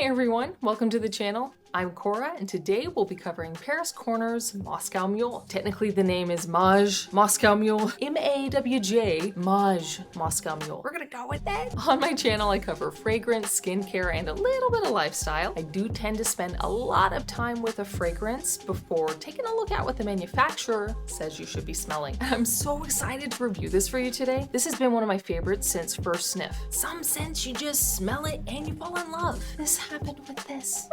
everyone, welcome to the channel. I'm Cora, and today we'll be covering Paris Corner's Moscow Mule. Technically the name is MAWJ Moscow Mule, MAWJ, MAWJ Moscow Mule. We're gonna go with that. On my channel I cover fragrance, skincare, and a little bit of lifestyle. I do tend to spend a lot of time with a fragrance before taking a look at what the manufacturer says you should be smelling. I'm so excited to review this for you today. This has been one of my favorites since first sniff. Some scents you just smell it and you fall in love. This happened with this.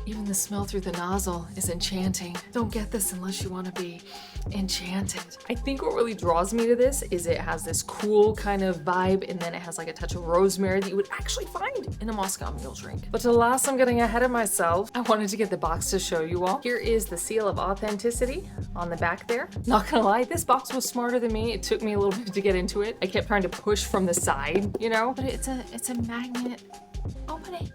Even the smell through the nozzle is enchanting. Don't get this unless you want to be enchanted. I think what really draws me to this is it has this cool kind of vibe, and then it has like a touch of rosemary that you would actually find in a Moscow Mule drink. But alas, I'm getting ahead of myself. I wanted to get the box to show you all. Here is the seal of authenticity on the back there. Not gonna lie, this box was smarter than me. It took me a little bit to get into it. I kept trying to push from the side, you know? But it's a magnet. Open it.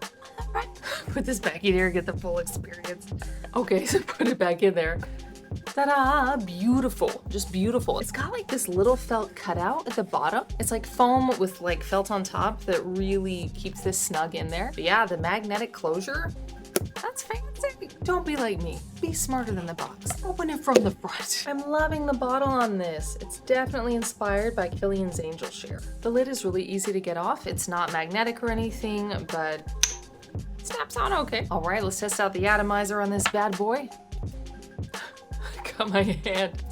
Put this back in here, get the full experience. Okay, so put it back in there. Ta-da! Beautiful, just beautiful. It's got like this little felt cutout at the bottom. It's like foam with like felt on top that really keeps this snug in there. But yeah, the magnetic closure, that's fancy. Don't be like me. Be smarter than the box. Open it from the front. I'm loving the bottle on this. It's definitely inspired by Killian's Angel Share. The lid is really easy to get off. It's not magnetic or anything, but snaps on okay. All right, let's test out the atomizer on this bad boy. Got my hand.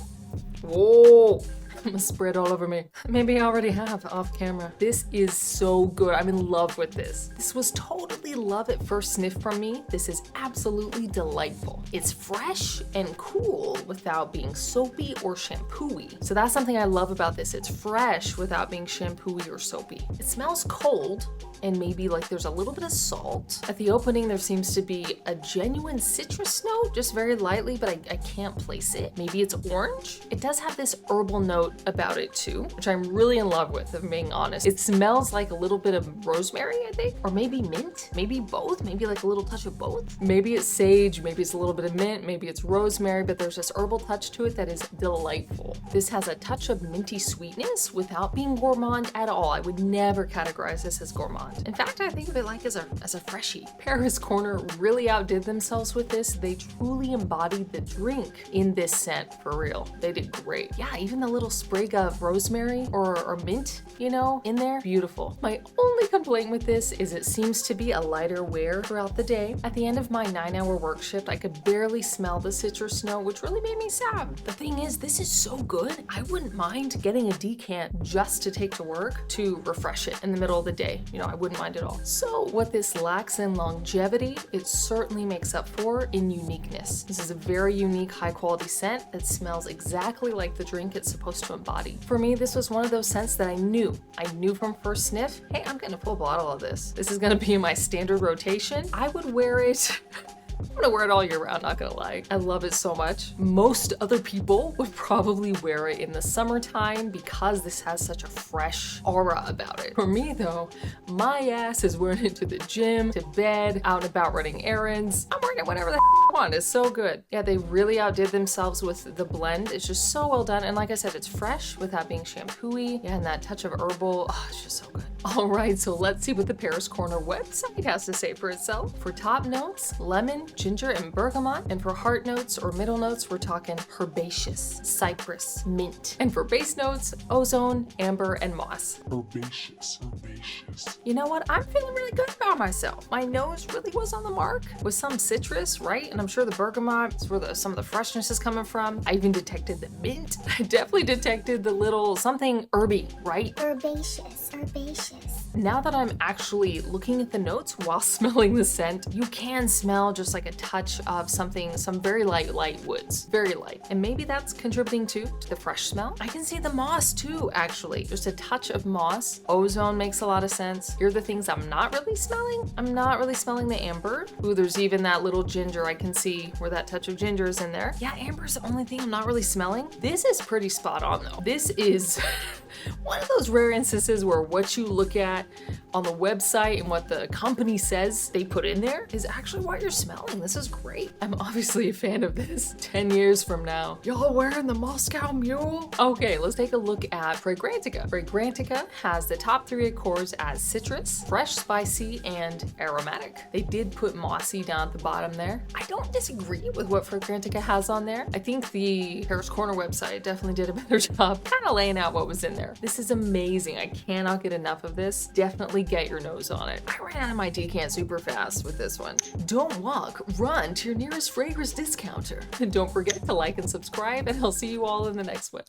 Whoa. I'm gonna spread all over me. Maybe I already have off camera. This is so good. I'm in love with this. This was totally love at first sniff from me. This is absolutely delightful. It's fresh and cool without being soapy or shampoo-y. So that's something I love about this. It's fresh without being shampoo-y or soapy. It smells cold, and maybe like there's a little bit of salt. At the opening, there seems to be a genuine citrus note, just very lightly, but I can't place it. Maybe it's orange. It does have this herbal note about it too, which I'm really in love with, if I'm being honest. It smells like a little bit of rosemary, I think, or maybe mint, maybe both, maybe like a little touch of both. Maybe it's sage, maybe it's a little bit of mint, maybe it's rosemary, but there's this herbal touch to it that is delightful. This has a touch of minty sweetness without being gourmand at all. I would never categorize this as gourmand. In fact, I think of it like as a freshie. Paris Corner really outdid themselves with this. They truly embodied the drink in this scent, for real. They did great. Yeah, even the little sprig of rosemary or mint, you know, in there. Beautiful. My only complaint with this is it seems to be a lighter wear throughout the day. At the end of my 9-hour work shift, I could barely smell the citrus note, which really made me sad. The thing is, this is so good, I wouldn't mind getting a decant just to take to work to refresh it in the middle of the day. You know, I wouldn't mind at all. So what this lacks in longevity, it certainly makes up for in uniqueness. This is a very unique, high quality scent that smells exactly like the drink it's supposed to embody. For me, this was one of those scents that I knew from first sniff, hey, I'm getting a full bottle of this. This is gonna be in my standard rotation. I would wear it I'm gonna wear it all year round, not gonna lie. I love it so much. Most other people would probably wear it in the summertime because this has such a fresh aura about it. For me though, my ass is wearing it to the gym, to bed, out and about running errands. I'm wearing it whenever the I want. It's so good. Yeah, they really outdid themselves with the blend. It's just so well done. And like I said, it's fresh without being shampoo-y. Yeah, and that touch of herbal, oh, it's just so good. All right, so let's see what the Paris Corner website has to say for itself. For top notes, lemon, ginger, and bergamot. And for heart notes or middle notes, we're talking herbaceous, cypress, mint. And for base notes, ozone, amber, and moss. Herbaceous. You know what? I'm feeling really good about myself. My nose really was on the mark with some citrus, right? And I'm sure the bergamot is where some of the freshness is coming from. I even detected the mint. I definitely detected the little something herby, right? Herbaceous. Now that I'm actually looking at the notes while smelling the scent, you can smell just like a touch of something, some very light woods, very light. And maybe that's contributing to the fresh smell. I can see the moss too, actually. Just a touch of moss. Ozone makes a lot of sense. Here are the things I'm not really smelling. I'm not really smelling the amber. Ooh, there's even that little ginger. I can see where that touch of ginger is in there. Yeah, amber's the only thing I'm not really smelling. This is pretty spot on though. This is one of those rare instances where what you look at on the website and what the company says they put in there is actually what you're smelling. This is great. I'm obviously a fan of this. 10 years from now, y'all wearing the Moscow Mule? Okay, let's take a look at Fragrantica. Fragrantica has the top 3 accords as citrus, fresh, spicy, and aromatic. They did put mossy down at the bottom there. I don't disagree with what Fragrantica has on there. I think the Paris Corner website definitely did a better job kind of laying out what was in there. This is amazing. I cannot get enough of this. Definitely get your nose on it. I ran out of my decant super fast with this one. Don't walk, run to your nearest fragrance discounter. And don't forget to like and subscribe, and I'll see you all in the next one.